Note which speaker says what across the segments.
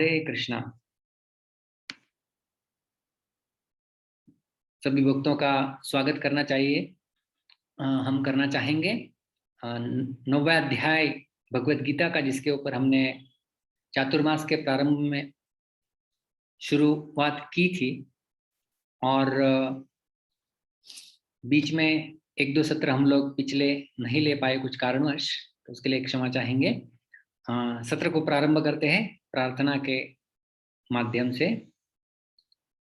Speaker 1: हरे कृष्णा। सभी भक्तों का स्वागत करना चाहिए। हम करना चाहेंगे 9वां अध्याय भगवत गीता का, जिसके ऊपर हमने चातुर्मास के प्रारंभ में शुरुआत की थी और बीच में एक दो सत्र हम लोग पिछले नहीं ले पाए कुछ कारणवश, तो उसके लिए क्षमा चाहेंगे। सत्र को प्रारंभ करते हैं प्रार्थना के माध्यम से।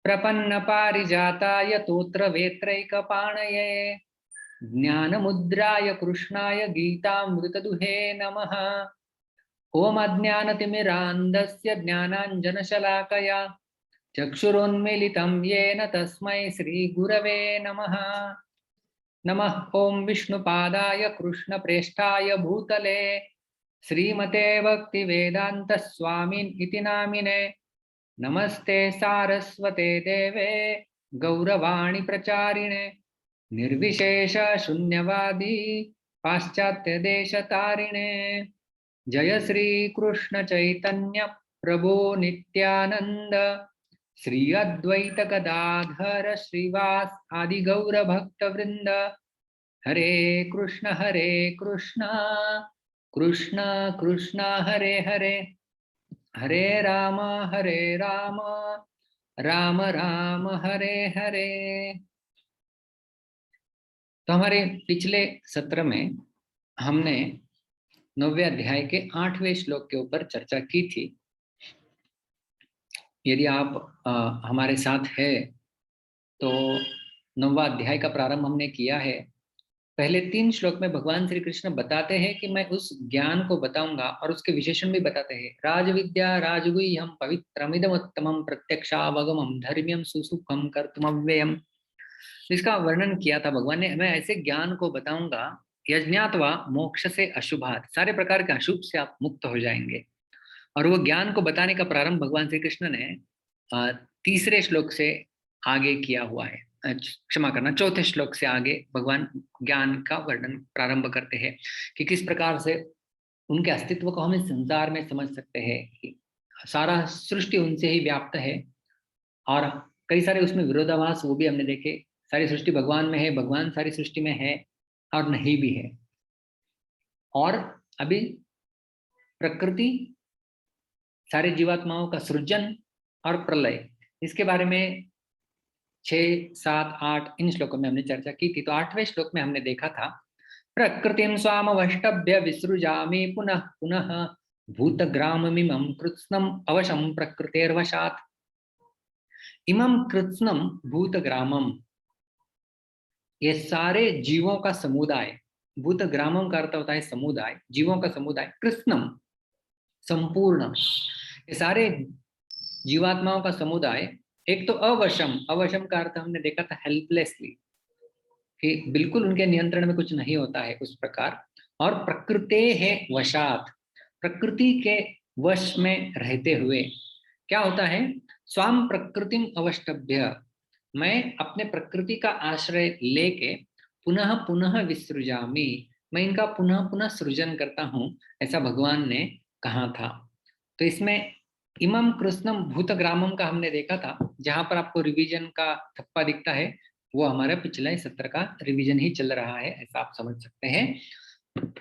Speaker 1: प्रपन्न पारिजाताय तोत्र वेत्रैकपाणये ज्ञानमुद्राय कृष्णाय गीतामृतदुहे नमः। ओम अज्ञानतिमिरान्धस्य ज्ञानाञ्जनशलाकया चक्षुरुन्मीलितं येन तस्मै श्रीगुरवे नमः। नमः ओम विष्णुपादाय कृष्णप्रेष्ठाय भूतले श्रीमते भक्तिवेदान्तस्वामिन् इति नामिने। नमस्ते सारस्वते देवे गौरवाणी प्रचारिणे निर्विशेष शून्यवादी पाश्चात्य देश तारिणे। जय श्री कृष्ण चैतन्य प्रभो नित्यानंद श्री अद्वैत गदाधर श्रीवास आदि गौर भक्त वृंद। हरे कृष्ण कृष्ण कृष्ण हरे हरे, हरे राम राम राम हरे हरे। तो हमारे पिछले सत्र में हमने 9वें अध्याय के 8वें श्लोक के ऊपर चर्चा की थी। यदि आप हमारे साथ है तो 9वां अध्याय का प्रारंभ हमने किया है। पहले 3 श्लोक में भगवान श्री कृष्ण बताते हैं कि मैं उस ज्ञान को बताऊंगा और उसके विशेषण भी बताते हैं। राजविद्या राजगुह्यम पवित्रमिदमुत्तमं प्रत्यक्षावगमं धर्म्यं सुसुखं कर्तुमव्ययम्। इसका वर्णन किया था भगवान ने। मैं ऐसे ज्ञान को बताऊंगा यज्ञात्वा मोक्ष से अशुभात, सारे प्रकार के अशुभ से आप मुक्त हो जाएंगे। और वो ज्ञान को बताने का प्रारंभ भगवान श्री कृष्ण ने 3रे श्लोक से आगे किया हुआ है। क्षमा करना, 4थे श्लोक से आगे भगवान ज्ञान का वर्णन प्रारंभ करते हैं कि किस प्रकार से उनके अस्तित्व को हम इस संसार में समझ सकते हैं। सारा सृष्टि उनसे ही व्याप्त है और कई सारे उसमें विरोधाभास वो भी हमने देखे। सारी सृष्टि भगवान में है, भगवान सारी सृष्टि में है और नहीं भी है। और अभी प्रकृति, सारे जीवात्माओं का सृजन और प्रलय, इसके बारे में 6, 7, 8 इन श्लोकों में हमने चर्चा की थी। तो 8वें श्लोक में हमने देखा था, प्रकृतिं स्वामवष्टभ्य विसृजामि पुनः पुनः भूतग्राममिमं कृत्स्नम् अवशं प्रकृतेर्वशात्। इमं कृत्स्नम भूतग्रामम, ये सारे जीवों का समुदाय। भूतग्रामम का अर्थ होता है समुदाय, जीवों का समुदाय। कृत्स्नम संपूर्ण, ये सारे जीवात्माओं का समुदाय। एक तो अवशम, अवशम का अर्थ हमने देखा था हेल्पलेसली, कि बिल्कुल उनके नियंत्रण में कुछ नहीं होता है उस प्रकार। और प्रकृते है वशात, प्रकृति के वश में रहते हुए। क्या होता है? स्वाम प्रकृतिम अवष्टभ्य, मैं अपने प्रकृति का आश्रय लेके पुनः पुनः विसृजामि, मैं इनका पुनः पुनः सृजन करता हूं, ऐसा भगवान ने कहा था। तो इसमें इमम कृष्णम भूतग्रामम का हमने देखा था। जहां पर आपको रिवीजन का थप्पा दिखता है वो हमारा पिछले सत्र का रिवीजन ही चल रहा है, ऐसा आप समझ सकते हैं।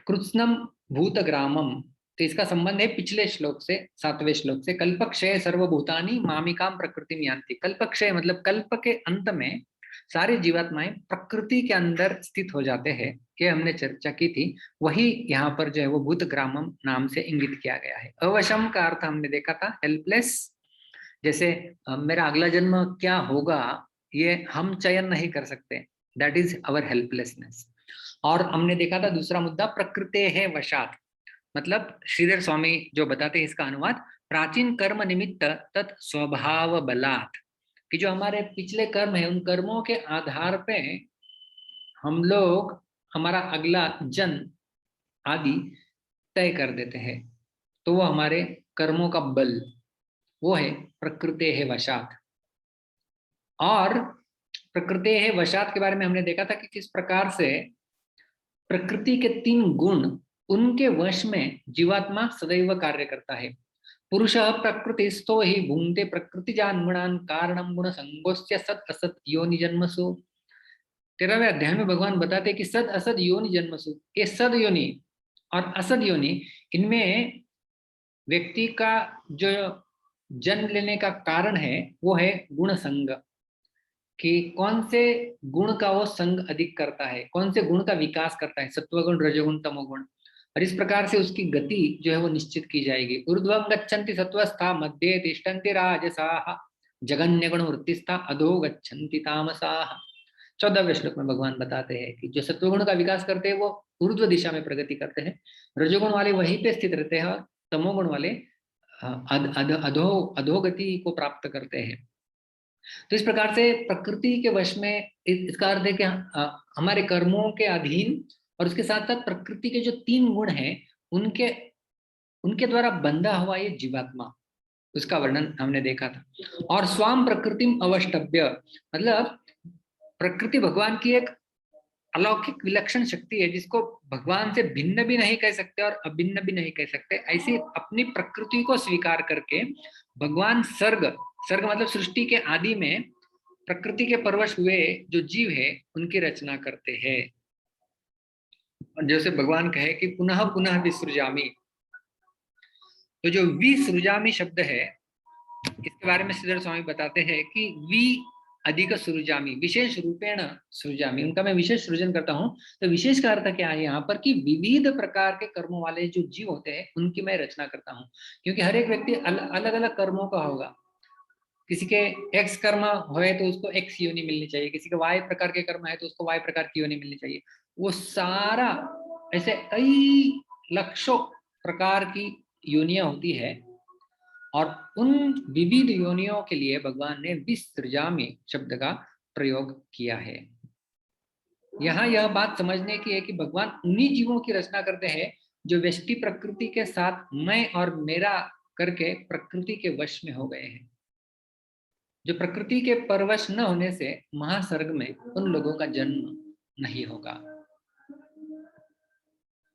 Speaker 1: कृत्स्नम भूतग्रामम, तो इसका संबंध है पिछले श्लोक से, 7वें श्लोक से। कल्पक्षय सर्वभूतानि मामिकाम प्रकृतिम यान्ति। कल्पक्षय मतलब कल्प के अंत में सारे जीवात्माएं प्रकृति के अंदर स्थित हो जाते हैं, ये हमने चर्चा की थी। वही यहाँ पर जो है वो भूतग्रामम नाम से इंगित किया गया है। अवशम का अर्थ हमने देखा था हेल्पलेस, जैसे मेरा अगला जन्म क्या होगा ये हम चयन नहीं कर सकते, दैट इज अवर हेल्पलेसनेस। और हमने देखा था दूसरा मुद्दा, प्रकृते है वशात, मतलब श्रीधर स्वामी जो बताते हैं इसका अनुवाद, प्राचीन कर्म निमित्त तत् स्वभाव बलात्, कि जो हमारे पिछले कर्म है उन कर्मों के आधार पे हम लोग हमारा अगला जन्म आदि तय कर देते हैं। तो वो हमारे कर्मों का बल वो है प्रकृते है वशात। और प्रकृते है वशात के बारे में हमने देखा था कि किस प्रकार से प्रकृति के 3 गुण, उनके वश में जीवात्मा सदैव कार्य करता है। पुरुषः प्रकृतिस्थो हि भुङ्क्ते प्रकृतिजान् गुणान् कारणं गुणसंगोस्य सत् असत् योनि जन्मसु। 13वें अध्याय में भगवान बताते हैं कि सद असद योनि जन्मसु, ये सद योनि और असद योनि, इनमें व्यक्ति का जो जन्म लेने का कारण है वो है गुण संग, कि कौन से गुण का वो संग अधिक करता है, कौन से गुण का विकास करता है, सत्वगुण रजोगुण तमोगुण, और इस प्रकार से उसकी गति जो है वो निश्चित की जाएगी। ऊर्ध्वं गच्छन्ति सत्वस्था मध्ये तिष्ठन्ति राजसाः जगन्य गुण वृत्तिस्था अधो गच्छन्ति तामसाः। 14वें श्लोक में भगवान बताते हैं कि जो सत्वगुण का विकास करते हैं वो ऊर्ध्व दिशा में प्रगति करते हैं, रजोगुण वाले वहीं पे स्थित रहते हैं, और तमोगुण वाले अधोगति को प्राप्त करते हैं। तो इस प्रकार से प्रकृति के वश में इसका अर्थ है कि हमारे कर्मों के अधीन, और उसके साथ साथ प्रकृति के जो 3 गुण हैं उनके उनके द्वारा बंधा हुआ ये जीवात्मा, उसका वर्णन हमने देखा था। और स्वाम प्रकृतिम अवष्टभ्य, मतलब प्रकृति भगवान की एक अलौकिक विलक्षण शक्ति है, जिसको भगवान से भिन्न भी नहीं कह सकते और अभिन्न भी नहीं कह सकते। ऐसी अपनी प्रकृति को स्वीकार करके भगवान सर्ग मतलब सृष्टि के आदि में प्रकृति के परवश हुए जो जीव है उनकी रचना करते हैं। जैसे भगवान कहे कि पुनः पुनः विसृजामि, तो जो विसृजामि शब्द है इसके बारे में श्रीधर स्वामी बताते हैं कि वि अधिक सृजामि, विशेष रूपेण सृजामि, उनका मैं विशेष सृजन करता हूं। तो विशेष का अर्थ क्या है यहाँ पर कि विविध प्रकार के कर्मों वाले जो जीव होते हैं उनकी मैं रचना करता हूँ, क्योंकि हर एक व्यक्ति अलग अलग कर्मों का होगा। किसी के एक्स कर्म होए तो उसको एक्स योनि मिलनी चाहिए, किसी के वाई प्रकार के कर्म है तो उसको वाई प्रकार की योनि मिलनी चाहिए। वो सारा ऐसे कई लाखों प्रकार की योनियां होती है, और उन विविध योनियों के लिए भगवान ने विसृजामि शब्द का प्रयोग किया है। यहाँ यह बात समझने की है कि भगवान उन्हीं जीवों की रचना करते हैं जो व्यष्टि प्रकृति के साथ मैं और मेरा करके प्रकृति के वश में हो गए हैं। जो प्रकृति के परवश न होने से महासर्ग में उन लोगों का जन्म नहीं होगा।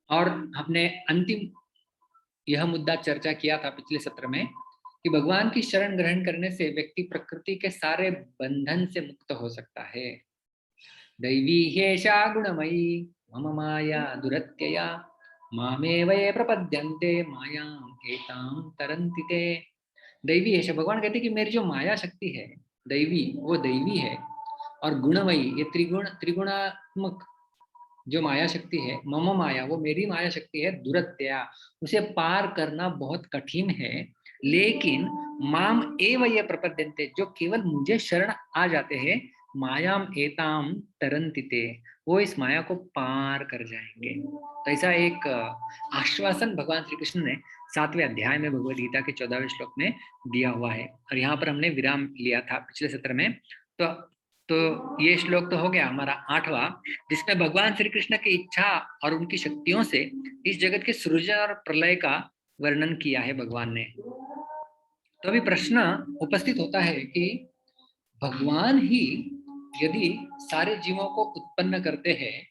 Speaker 1: और हमने अंतिम यह मुद्दा चर्चा किया था पिछले सत्र में कि भगवान की शरण ग्रहण करने से व्यक्ति प्रकृति के सारे बंधन से मुक्त हो सकता है। दैवी ह्येषा गुणमयी मम माया दुरत्यया मामेव ये प्रपद्यन्ते मायां एतां तरन्ति ते। दैवी है, भगवान कहते हैं कि मेरी जो माया शक्ति है दैवी, वो दैवी है, और गुणमयी ये त्रिगुणात्मक जो माया शक्ति है, मम माया वो मेरी माया शक्ति है, दुरत्या उसे पार करना बहुत कठिन है, लेकिन माम एव ये प्रपद्यन्ते जो केवल मुझे शरण आ जाते हैं, मायाम एताम तरन्तिते वो इस माया को पार कर जाएंगे। तो ऐसा एक आश्वासन भगवान श्री कृष्ण ने 7वें अध्याय में भगवद गीता के 14वें श्लोक में दिया हुआ है। और यहाँ पर हमने विराम लिया था पिछले सत्र में। तो ये श्लोक तो हो गया हमारा 8वां, जिसमें भगवान श्री कृष्ण की इच्छा और उनकी शक्तियों से इस जगत के सृजन और प्रलय का वर्णन किया है भगवान ने। तो अभी प्रश्न उपस्थित होता है कि भगवान ही यदि सारे जीवों को उत्पन्न करते हैं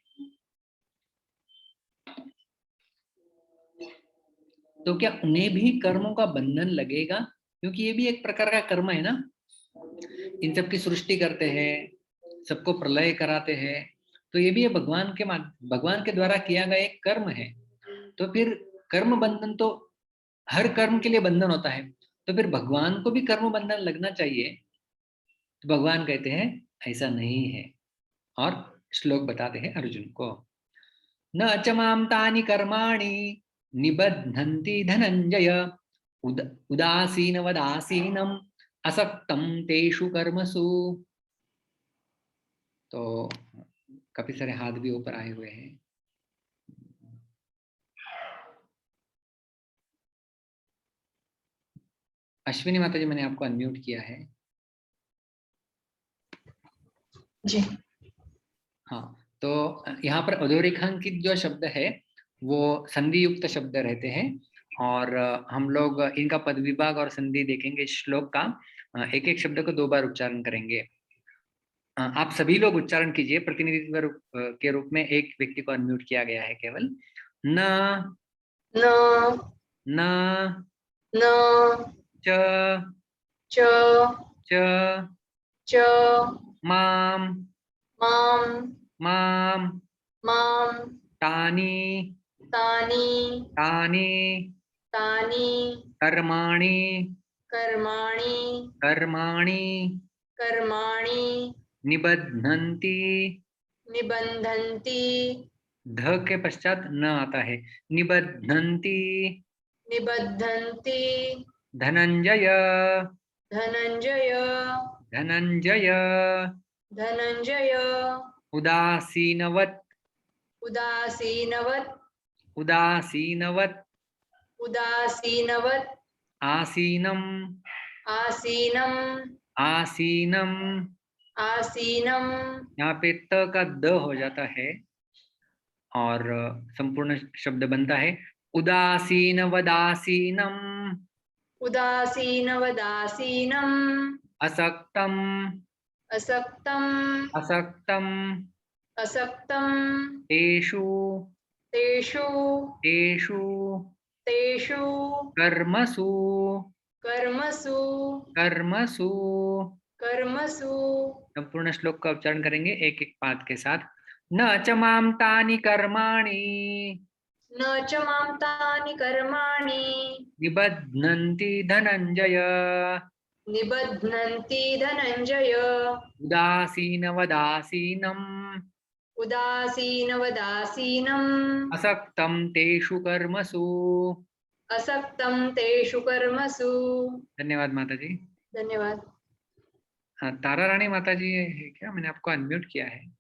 Speaker 1: तो क्या उन्हें भी कर्मों का बंधन लगेगा? क्योंकि ये भी एक प्रकार का कर्म है ना, इन सब की सृष्टि करते हैं, सबको प्रलय कराते हैं, तो ये भी भगवान के द्वारा किया गया एक कर्म है। तो फिर कर्म बंधन तो हर कर्म के लिए बंधन होता है, तो फिर भगवान को भी कर्म बंधन लगना चाहिए। तो भगवान कहते हैं ऐसा नहीं है, और श्लोक बताते हैं अर्जुन को, न च मां तानि कर्माणि निबध्नन्ति धनंजय उदासीनवदासीनम असक्तम तेषु कर्मसु। तो काफी सारे हाथ भी ऊपर आए हुए हैं। अश्विनी माता जी, मैंने आपको अनम्यूट किया है।
Speaker 2: जी
Speaker 1: हाँ, तो यहाँ पर अधोरेखांकित जो शब्द है वो संधि युक्त शब्द रहते हैं, और हम लोग इनका पद विभाग और संधि देखेंगे। श्लोक का एक एक शब्द को 2 बार उच्चारण करेंगे। आप सभी लोग उच्चारण कीजिए। प्रतिनिधित्व के रूप में एक व्यक्ति को अनम्यूट किया गया है केवल। न
Speaker 2: न
Speaker 1: न
Speaker 2: न
Speaker 1: च
Speaker 2: च
Speaker 1: च
Speaker 2: च
Speaker 1: माम
Speaker 2: मां
Speaker 1: माम
Speaker 2: मां
Speaker 1: तानि
Speaker 2: तानि
Speaker 1: तानि
Speaker 2: तानि
Speaker 1: कर्माणि
Speaker 2: कर्माणि
Speaker 1: कर्माणि
Speaker 2: कर्माणि
Speaker 1: निबध्नन्ति।
Speaker 2: निबन्धन्ति
Speaker 1: ध के पश्चात न आता है। निबध्नन्ति।
Speaker 2: निबद्धन्ति।
Speaker 1: धनंजय
Speaker 2: धनंजय
Speaker 1: धनंजय
Speaker 2: धनंजय
Speaker 1: उदासीनवत्
Speaker 2: उदासीनवत्
Speaker 1: उदासीनवत्
Speaker 2: उदासीनवत्
Speaker 1: आसीनम
Speaker 2: आसीनम्
Speaker 1: आसीनम।
Speaker 2: आसीनम्।
Speaker 1: यहाँ पे त का द हो जाता है और संपूर्ण शब्द बनता है उदासीन वदासीनम
Speaker 2: उदासीनवदासीनम्
Speaker 1: असक्तम
Speaker 2: असक्तम्
Speaker 1: असक्तम
Speaker 2: असक्तम्
Speaker 1: तेषु
Speaker 2: तेषु
Speaker 1: तेषु
Speaker 2: तेषु
Speaker 1: कर्मसु
Speaker 2: कर्मसु
Speaker 1: कर्मसु।
Speaker 2: कर्मसु।
Speaker 1: संपूर्ण श्लोक का उच्चारण करेंगे एक एक पाद के साथ। न च माम तानि कर्माणि
Speaker 2: न च मां तानि कर्माणि
Speaker 1: निबध्नन्ति धनंजय
Speaker 2: निबध्नन्ति धनंजय
Speaker 1: उदासीनवदासीनम्
Speaker 2: उदासीनवदासीनम्
Speaker 1: असक्तं तेषु कर्मसु।
Speaker 2: असक्तं तेषु कर्मसु।
Speaker 1: धन्यवाद माता जी।
Speaker 2: धन्यवाद।
Speaker 1: हाँ, तारा रानी माता जी है क्या? मैंने आपको अनम्यूट किया है।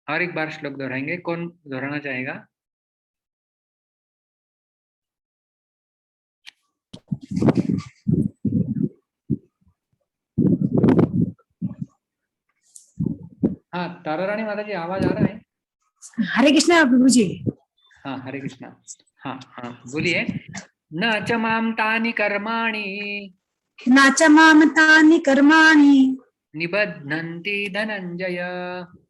Speaker 1: और एक बार श्लोक दोहराएंगे, कौन दोहराना चाहेगा? हाँ तारा रानी माता जी आवाज आ रहा है?
Speaker 3: हरे कृष्णा प्रभु जी।
Speaker 1: हाँ हरे कृष्णा। हाँ हाँ बोलिए। न च माम तानि कर्माणि
Speaker 3: न च मां तानि कर्माणि
Speaker 1: निबध्नन्ति धनंजय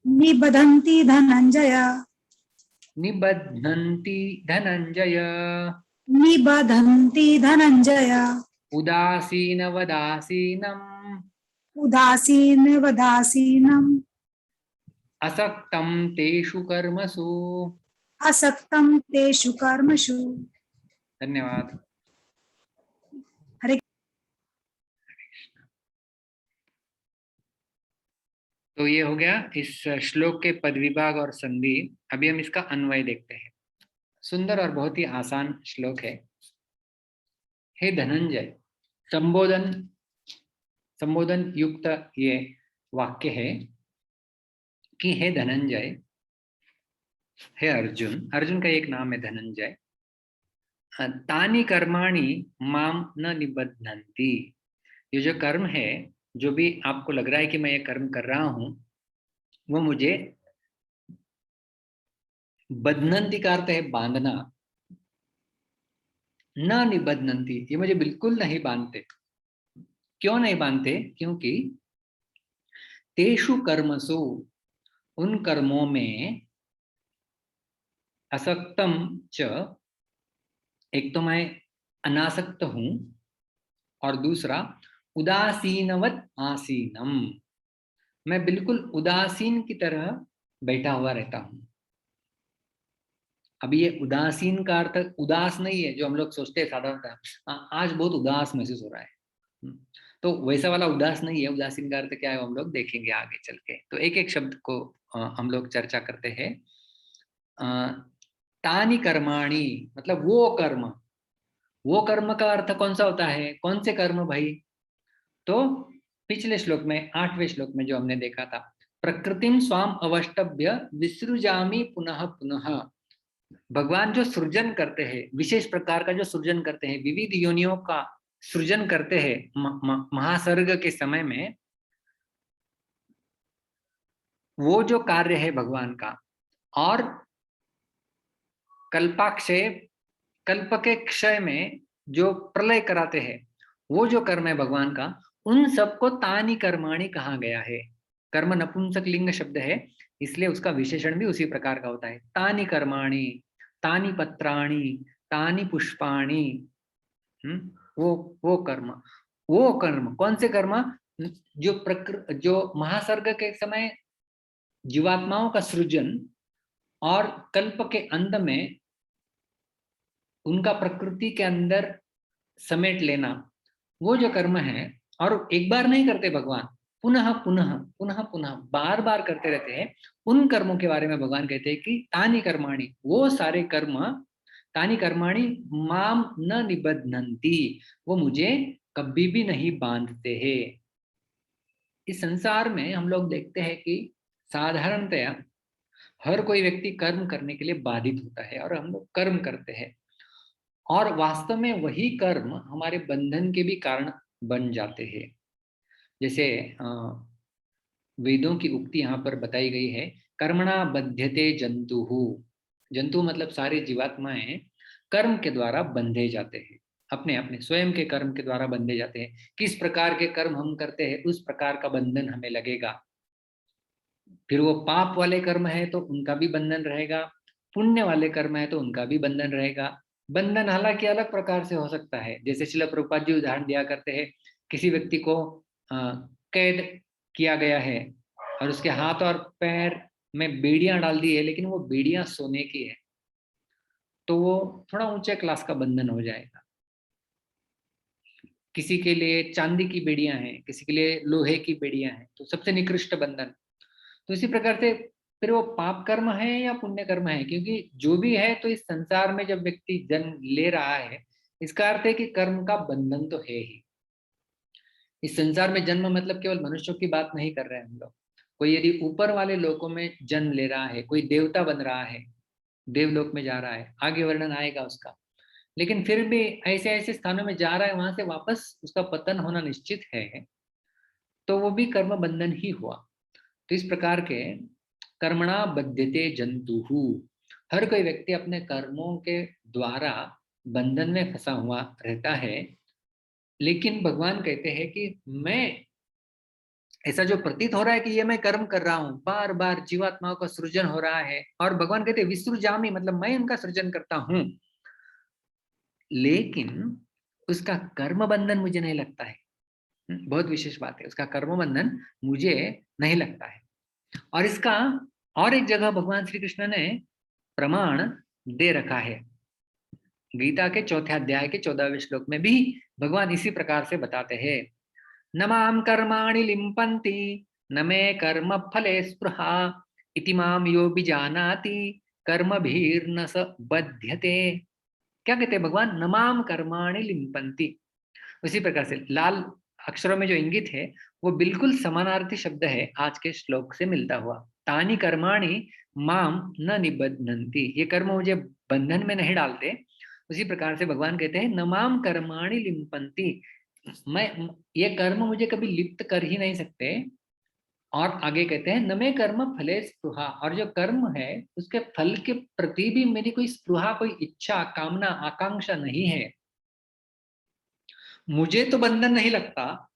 Speaker 3: निबधन्ति धनंजय
Speaker 1: निबध्नन्ति धनंजय
Speaker 3: निबधन्ति धनंजय
Speaker 1: उदासीनवदासीनम्
Speaker 3: उदासीनवदासीनम्
Speaker 1: असक्तं तेषु कर्मसु।
Speaker 3: असक्तं तेषु कर्मसु।
Speaker 1: धन्यवाद।
Speaker 3: हरे।
Speaker 1: तो ये हो गया इस श्लोक के पद विभाग और संधि। अभी हम इसका अन्वय देखते हैं। सुंदर और बहुत ही आसान श्लोक है। हे धनंजय, संबोधन संबोधन युक्त ये वाक्य है कि हे धनंजय, हे अर्जुन। अर्जुन का एक नाम है धनंजय। तानि कर्माणि माम न निबध्नन्ति। ये जो कर्म है, जो भी आपको लग रहा है कि मैं ये कर्म कर रहा हूं, वो मुझे बध्नन्ति का अर्थ है बांधना। न निबध्नन्ति, ये मुझे बिल्कुल नहीं बांधते। क्यों नहीं बांधते? क्योंकि तेषु कर्मसु, उन कर्मों में, असक्तम च, एक तो मैं अनासक्त हूं और दूसरा उदासीनवत आसीनम, मैं बिल्कुल उदासीन की तरह बैठा हुआ रहता हूं। अभी ये उदासीन का अर्थ उदास नहीं है जो हम लोग सोचते हैं साधारणतः, आज बहुत उदास महसूस हो रहा है, तो वैसा वाला उदास नहीं है। उदासीन का अर्थ क्या है हम लोग देखेंगे आगे चल के। तो एक एक शब्द को हम लोग चर्चा करते हैं। तानि कर्माणि मतलब वो कर्म। वो कर्म का अर्थ कौन सा होता है? कौन से कर्म भाई? तो पिछले श्लोक में 8वें श्लोक में जो हमने देखा था, प्रकृतिम स्वाम अवष्टभ्य विसृजामि पुनः पुनः। भगवान जो सृजन करते हैं, विशेष प्रकार का जो सृजन करते हैं, विविध योनियों का सृजन करते हैं महासर्ग के समय में, वो जो कार्य है भगवान का, और कल्पाक्षय, कल्प के क्षय में जो प्रलय कराते हैं, वो जो कर्म है भगवान का, उन सबको तानि कर्माणि कहा गया है। कर्म नपुंसक लिंग शब्द है, इसलिए उसका विशेषण भी उसी प्रकार का होता है। तानि कर्माणि, तानि पत्राणि, तानि पुष्पाणि। वो कर्म, वो कर्म कौन से कर्म? जो महासर्ग के समय जीवात्माओं का सृजन और कल्प के अंत में उनका प्रकृति के अंदर समेट लेना, वो जो कर्म है, और एक बार नहीं करते भगवान, पुनः पुनः पुनः पुनः बार बार करते रहते हैं। उन कर्मों के बारे में भगवान कहते हैं कि तानि कर्माणि, वो सारे कर्म, तानि कर्माणि माम न निबध्नन्ति, वो मुझे कभी भी नहीं बांधते हैं। इस संसार में हम लोग देखते हैं कि साधारणतया हर कोई व्यक्ति कर्म करने के लिए बाधित होता है और हम लोग कर्म करते हैं, और वास्तव में वही कर्म हमारे बंधन के भी कारण बन जाते हैं। जैसे वेदों की उक्ति यहाँ पर बताई गई है, कर्मणा बध्यते जंतुः। जंतु मतलब सारे जीवात्माएं कर्म के द्वारा बंधे जाते हैं, अपने अपने स्वयं के कर्म के द्वारा बंधे जाते हैं। किस प्रकार के कर्म हम करते हैं उस प्रकार का बंधन हमें लगेगा। फिर वो पाप वाले कर्म है तो उनका भी बंधन रहेगा, पुण्य वाले कर्म है तो उनका भी बंधन रहेगा। बंधन हालांकि अलग प्रकार से हो सकता है, जैसे श्रील प्रभुपाद जी उदाहरण दिया करते हैं, किसी व्यक्ति को कैद किया गया है और उसके हाथ और पैर में बेड़ियां डाल दी है, लेकिन वो बेड़ियां सोने की है, तो वो थोड़ा ऊंचे क्लास का बंधन हो जाएगा। किसी के लिए चांदी की बेड़ियां हैं, किसी के लिए लोहे की बेड़ियां हैं, तो सबसे निकृष्ट बंधन। तो इसी प्रकार से फिर वो पाप कर्म है या पुण्य कर्म है, क्योंकि जो भी है, तो इस संसार में जब व्यक्ति जन्म ले रहा है, इसका अर्थ है कि कर्म का बंधन तो है ही। इस संसार में जन्म मतलब केवल मनुष्यों की बात नहीं कर रहे हैं हम लोग। कोई यदि ऊपर वाले लोकों में जन्म ले रहा है, कोई देवता बन रहा है, देवलोक में जा रहा है, आगे वर्णन आएगा उसका, लेकिन फिर भी ऐसे ऐसे स्थानों में जा रहा है, वहां से वापस उसका पतन होना निश्चित है, तो वो भी कर्म बंधन ही हुआ। तो इस प्रकार के कर्मणा बध्यते जंतुहु, हर कोई व्यक्ति अपने कर्मों के द्वारा बंधन में फंसा हुआ रहता है। लेकिन भगवान कहते हैं कि मैं, ऐसा जो प्रतीत हो रहा है कि ये मैं कर्म कर रहा हूं, बार बार जीवात्माओं का सृजन हो रहा है, और भगवान कहते हैं विसृजामि, मतलब मैं उनका सृजन करता हूं, लेकिन उसका कर्म बंधन मुझे नहीं लगता है। बहुत विशेष बात है, उसका कर्म बंधन मुझे नहीं लगता है। और इसका और एक जगह भगवान श्री कृष्ण ने प्रमाण दे रखा है। गीता के 4थे अध्याय के 14वें श्लोक में भी भगवान इसी प्रकार से बताते हैं, न माम कर्माणि लिम्पन्ति न मे कर्म फले स्पृहा इति माम यो बिजानाति कर्मभिर्न स बध्यते। क्या कहते हैं भगवान? न माम कर्माणि लिम्पन्ति। उसी प्रकार से लाल अक्षरों में जो इंगित है वो बिल्कुल समानार्थी शब्द है आज के श्लोक से मिलता हुआ। तानि कर्माणि माम न निबध्नन्ति, ये कर्म मुझे बंधन में नहीं डालते। उसी प्रकार से भगवान कहते हैं न माम कर्माणि लिम्पन्ति, मैं, ये कर्म मुझे कभी लिप्त कर ही नहीं सकते। और आगे कहते हैं न मे कर्म फले स्पृहा, और जो कर्म है उसके फल के प्रति भी मेरी कोई स्पृहा, कोई इच्छा, कामना, आकांक्षा नहीं है। मुझे तो बंधन नहीं लगता।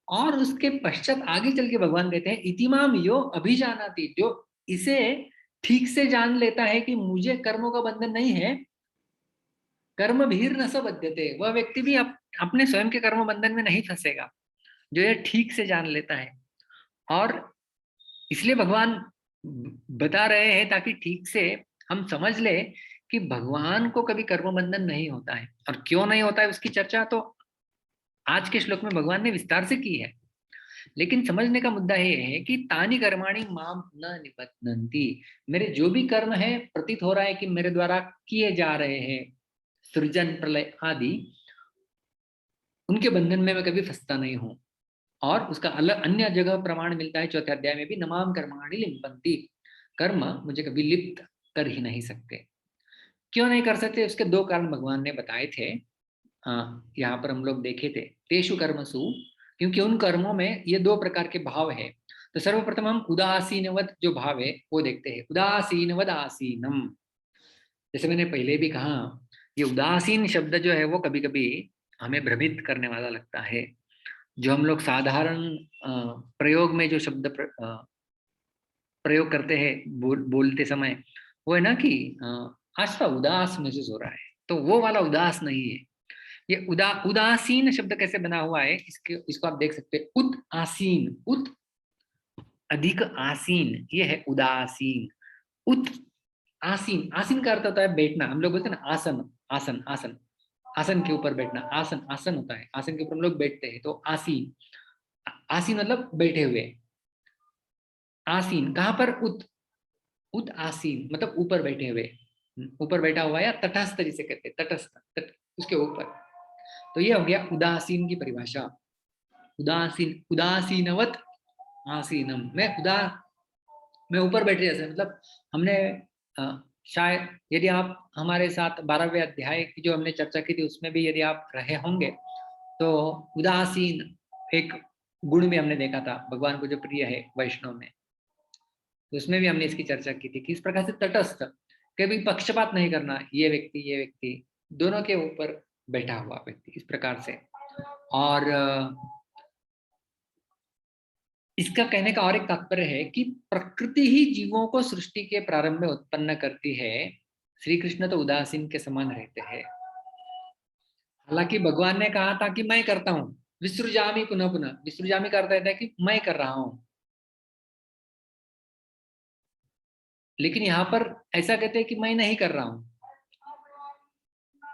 Speaker 1: और उसके पश्चात आगे चल के भगवान कहते हैं इतिमाम यो अभिजानाति, जो इसे ठीक से जान लेता है कि मुझे कर्मों का बंधन नहीं है, कर्म भीर न स बध्यते, वह व्यक्ति भी अपने स्वयं के कर्म बंधन में नहीं फंसेगा, जो ये ठीक से जान लेता है। और इसलिए भगवान बता रहे हैं ताकि ठीक से हम समझ ले कि भगवान को कभी कर्म बंधन नहीं होता है, और क्यों नहीं होता है उसकी चर्चा तो आज के श्लोक में भगवान ने विस्तार से की है। लेकिन समझने का मुद्दा ये है कि तानि कर्माणि माम न निबध्नन्ति, मेरे जो भी कर्म है प्रतीत हो रहा है कि मेरे द्वारा किए जा रहे हैं, सृजन प्रलय आदि, उनके बंधन में मैं कभी फंसता नहीं हूं। और उसका अलग अन्य जगह प्रमाण मिलता है 4थे अध्याय में भी, नमाम कर्माणि लिम्पन्ति, कर्म मुझे कभी लिप्त कर ही नहीं सकते। क्यों नहीं कर सकते? उसके 2 कारण भगवान ने बताए थे, यहाँ पर हम लोग देखे थे। तेषु कर्मसु, क्योंकि उन कर्मों में ये 2 प्रकार के भाव है। तो सर्वप्रथम हम उदासीनवत जो भाव है वो देखते हैं, उदासीनवद आसीनम। जैसे मैंने पहले भी कहा, ये उदासीन शब्द जो है वो कभी कभी हमें भ्रमित करने वाला लगता है। जो हम लोग साधारण प्रयोग में जो शब्द प्रयोग करते हैं बोलते समय, वो है ना कि आज तो उदास महसूस हो रहा है, तो वो वाला उदास नहीं है। ये उदासीन शब्द कैसे बना हुआ है, इसको आप देख सकते हैं। उत आसीन, उत अधिक आसीन, ये है उदासीन। उत आसीन, आसीन का अर्थ होता है बैठना। हम लोग बोलते हैं ना आसन, आसन, आसन, आसन के ऊपर बैठना, आसन, आसन होता है, आसन के ऊपर हम लोग बैठते हैं, तो आसीन, आसीन मतलब बैठे हुए। आसीन कहाँ पर? उत, उत आसीन मतलब ऊपर बैठे हुए, ऊपर बैठा हुआ या तटस्थ जिसे कहते हैं, तटस्थ, उसके ऊपर। तो ये हो गया उदासीन की परिभाषा। उदासीन, उदासीनवत आसीनम, मैं ऊपर बैठे जैसे, मतलब हमने शायद यदि आप हमारे साथ 12वें अध्याय की जो हमने चर्चा की थी उसमें भी यदि आप रहे होंगे, तो उदासीन एक गुण भी हमने देखा था, भगवान को जो प्रिय है वैष्णव में, तो उसमें भी हमने इसकी चर्चा की थी कि इस प्रकार से तटस्थ, कभी पक्षपात नहीं करना, ये व्यक्ति दोनों के ऊपर बैठा हुआ व्यक्ति, इस प्रकार से। और इसका कहने का और एक तात्पर्य है कि प्रकृति ही जीवों को सृष्टि के प्रारंभ में उत्पन्न करती है। श्री कृष्ण तो उदासीन के समान रहते हैं। हालांकि भगवान ने कहा था कि मैं करता हूं, विसृजामि पुनः पुनः, विसृजामि का अर्थ है कि मैं कर रहा हूं, लेकिन यहाँ पर ऐसा कहते हैं कि मैं नहीं कर रहा हूं।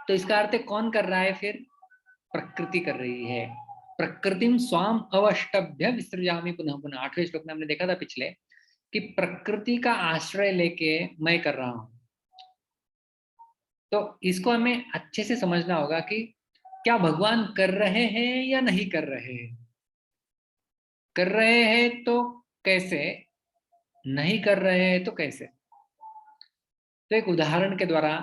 Speaker 1: तो इसका अर्थ है कौन कर रहा है फिर? प्रकृति कर रही है। प्रकृतिम स्वाम अवष्टभ्य विसृजामि पुनः पुनः, 8वें श्लोक में हमने देखा था पिछले, कि प्रकृति का आश्रय लेके मैं कर रहा हूं। तो इसको हमें अच्छे से समझना होगा कि क्या भगवान कर रहे हैं या नहीं कर रहे हैं। कर रहे हैं तो कैसे, नहीं कर रहे हैं तो कैसे। तो एक उदाहरण के द्वारा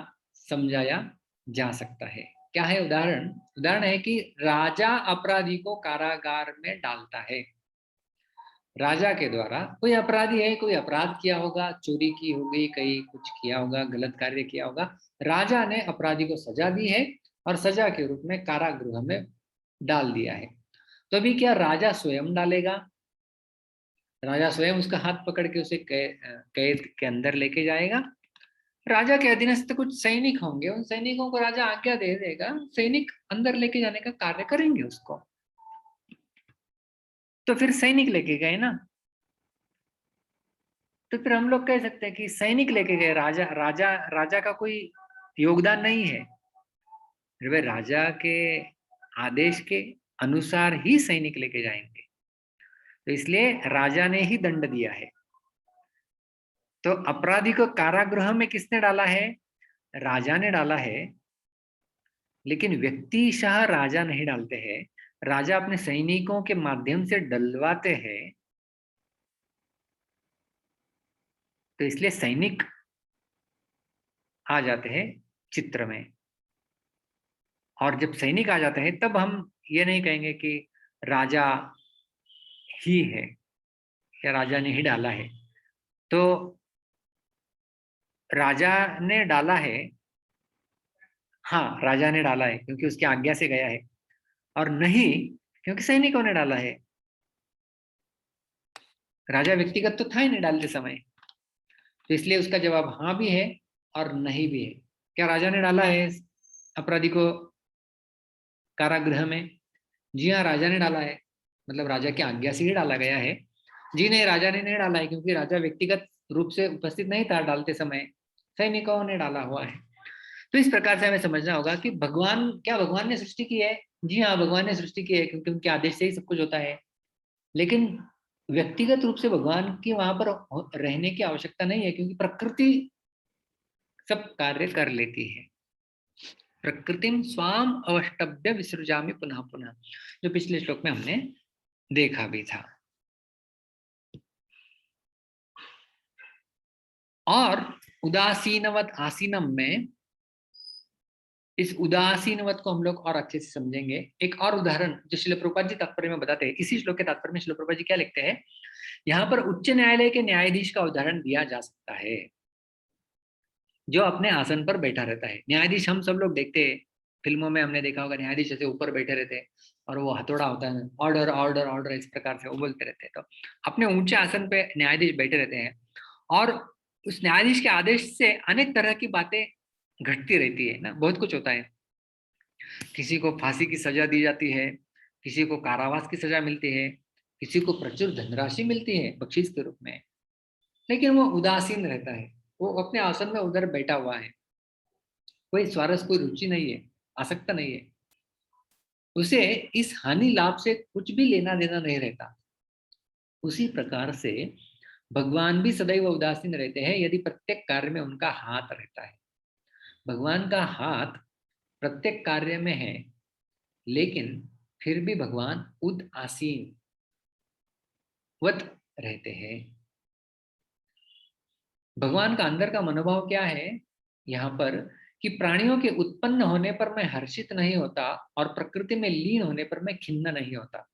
Speaker 1: समझाया जा सकता है। क्या है उदाहरण? उदाहरण है कि राजा अपराधी को कारागार में डालता है। राजा के द्वारा, कोई अपराधी है, कोई अपराध किया होगा, चोरी की होगी, कहीं कुछ किया होगा, गलत कार्य किया होगा, राजा ने अपराधी को सजा दी है और सजा के रूप में कारागृह में डाल दिया है। तो अभी क्या राजा स्वयं डालेगा? राजा स्वयं उसका हाथ पकड़ के उसे कैद के अंदर लेके जाएगा। राजा के अधीनस्थ कुछ सैनिक होंगे, उन सैनिकों को राजा आज्ञा दे देगा, सैनिक अंदर लेके जाने का कार्य करेंगे उसको। तो फिर सैनिक लेके गए ना, तो फिर हम लोग कह सकते हैं कि सैनिक लेके गए, राजा का कोई योगदान नहीं है। वे राजा के आदेश के अनुसार ही सैनिक लेके जाएंगे, तो इसलिए राजा ने ही दंड दिया है। तो अपराधी को कारागृह में किसने डाला है? राजा ने डाला है। लेकिन व्यक्तिशः राजा नहीं डालते हैं, राजा अपने सैनिकों के माध्यम से डलवाते हैं। तो इसलिए सैनिक आ जाते हैं चित्र में। और जब सैनिक आ जाते हैं तब हम ये नहीं कहेंगे कि राजा ही है या राजा ने ही डाला है। तो राजा ने डाला है, हाँ राजा ने डाला है क्योंकि उसकी आज्ञा से गया है, और नहीं क्योंकि सैनिकों ने डाला है। राजा व्यक्तिगत तो था ही नहीं डालते समय। तो इसलिए उसका जवाब हाँ भी है और नहीं भी है। क्या राजा ने डाला है अपराधी को कारागृह में? जी हाँ, राजा ने डाला है, मतलब राजा की आज्ञा से ही डाला गया है। जी नहीं, राजा ने नहीं डाला है क्योंकि राजा व्यक्तिगत रूप से उपस्थित नहीं था डालते समय, सैनिकों ने डाला हुआ है। तो इस प्रकार से हमें समझना होगा कि भगवान ने सृष्टि की है। जी हाँ, भगवान ने सृष्टि की है क्योंकि उनके आदेश से ही सब कुछ होता है। लेकिन व्यक्तिगत रूप से भगवान की वहां पर रहने की आवश्यकता नहीं है, क्योंकि प्रकृति सब कार्य कर लेती है। प्रकृतिम स्वाम अवष्टभ्य विसृजामि पुनः पुनः, जो पिछले श्लोक में हमने देखा भी था। और उदासीनवत आसीनम में, इस उदासीनवत को हम लोग और अच्छे से समझेंगे। एक और उदाहरण जो श्रील प्रभुपाद जी तात्पर्य में बताते हैं, इसी श्लोक के तात्पर्य में श्रील प्रभुपाद जी क्या लिखते हैं, यहाँ पर उच्च न्यायालय के न्यायाधीश का उदाहरण दिया जा सकता है, जो अपने आसन पर बैठा रहता है। न्यायाधीश हम सब लोग देखते हैं, फिल्मों में हमने देखा होगा, न्यायाधीश ऐसे ऊपर बैठे रहते हैं, और वो हथौड़ा होता है, ऑर्डर ऑर्डर ऑर्डर, इस प्रकार से वो बोलते रहते हैं। तो अपने ऊंचे आसन पे न्यायाधीश बैठे रहते हैं और उस न्यायाधीश के आदेश से अनेक तरह की बातें घटती रहती है ना, बहुत कुछ होता है। किसी को फांसी की सजा दी जाती है, किसी को कारावास की सजा मिलती है, किसी को प्रचुर धनराशि मिलती है बख्शीश के रूप में, लेकिन वो उदासीन रहता है, वो अपने आसन में उधर बैठा हुआ है, कोई स्वारस, कोई रुचि नहीं है, आसक्त नहीं है, उसे इस हानि लाभ से कुछ भी लेना देना नहीं रहता। उसी प्रकार से भगवान भी सदैव उदासीन रहते हैं यदि प्रत्येक कार्य में उनका हाथ रहता है। भगवान का हाथ प्रत्येक कार्य में है, लेकिन फिर भी भगवान उदासीन वत रहते हैं। भगवान का अंदर का मनोभाव क्या है यहाँ पर, कि प्राणियों के उत्पन्न होने पर मैं हर्षित नहीं होता और प्रकृति में लीन होने पर मैं खिन्न नहीं होता।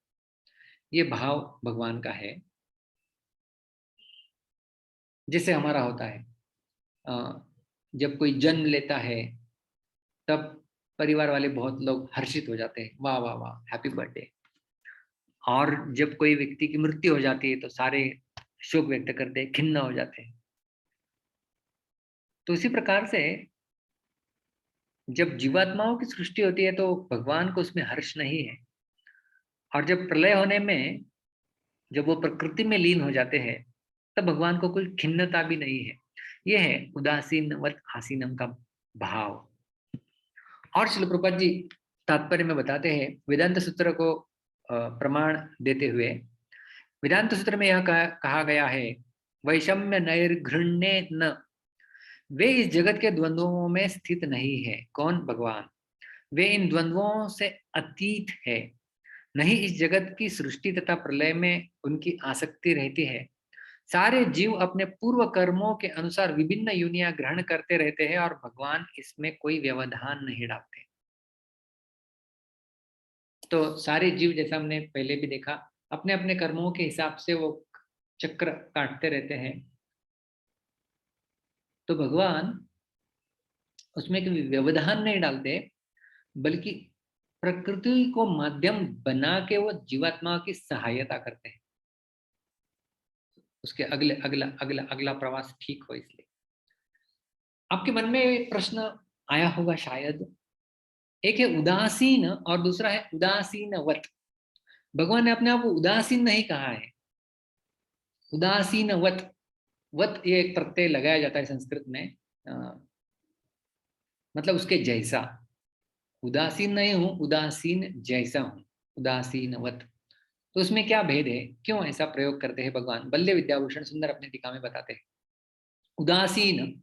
Speaker 1: ये भाव भगवान का है, जैसे हमारा होता है। जब कोई जन्म लेता है तब परिवार वाले बहुत लोग हर्षित हो जाते हैं, वाह वाह वाह, हैप्पी बर्थडे। और जब कोई व्यक्ति की मृत्यु हो जाती है तो सारे शोक व्यक्त करते हैं, खिन्न हो जाते हैं। तो इसी प्रकार से जब जीवात्माओं की सृष्टि होती है तो भगवान को उसमें हर्ष नहीं है, और जब प्रलय होने में जब वो प्रकृति में लीन हो जाते हैं तब भगवान को कोई खिन्नता भी नहीं है। यह है उदासीन वत आसीनम का भाव। और श्रील प्रभुपाद जी तात्पर्य में बताते हैं, वेदांत सूत्र को प्रमाण देते हुए, वेदांत सूत्र में यह कहा गया है, वैषम्य नैर्घृण्य न, वे इस जगत के द्वंद्वों में स्थित नहीं है। कौन? भगवान। वे इन द्वंद्वों से अतीत है, नहीं इस जगत की सृष्टि तथा प्रलय में उनकी आसक्ति रहती है। सारे जीव अपने पूर्व कर्मों के अनुसार विभिन्न योनियां ग्रहण करते रहते हैं और भगवान इसमें कोई व्यवधान नहीं डालते। तो सारे जीव, जैसा हमने पहले भी देखा, अपने अपने कर्मों के हिसाब से वो चक्र काटते रहते हैं। तो भगवान उसमें कोई व्यवधान नहीं डालते, बल्कि प्रकृति को माध्यम बना के वो जीवात्मा की सहायता करते हैं, उसके अगले अगला अगला अगला प्रवास ठीक हो। इसलिए आपके मन में एक प्रश्न आया होगा शायद, एक है उदासीन और दूसरा है उदासीनवत। भगवान ने अपने आप को उदासीन नहीं कहा है, उदासीनवत। वत ये एक प्रत्यय लगाया जाता है संस्कृत में, मतलब उसके जैसा। उदासीन नहीं हूं, उदासीन जैसा हूं, उदासीनवत। तो उसमें क्या भेद है, क्यों ऐसा प्रयोग करते हैं भगवान? बल्ले विद्याभूषण सुंदर अपने टीका में बताते हैं, उदासीन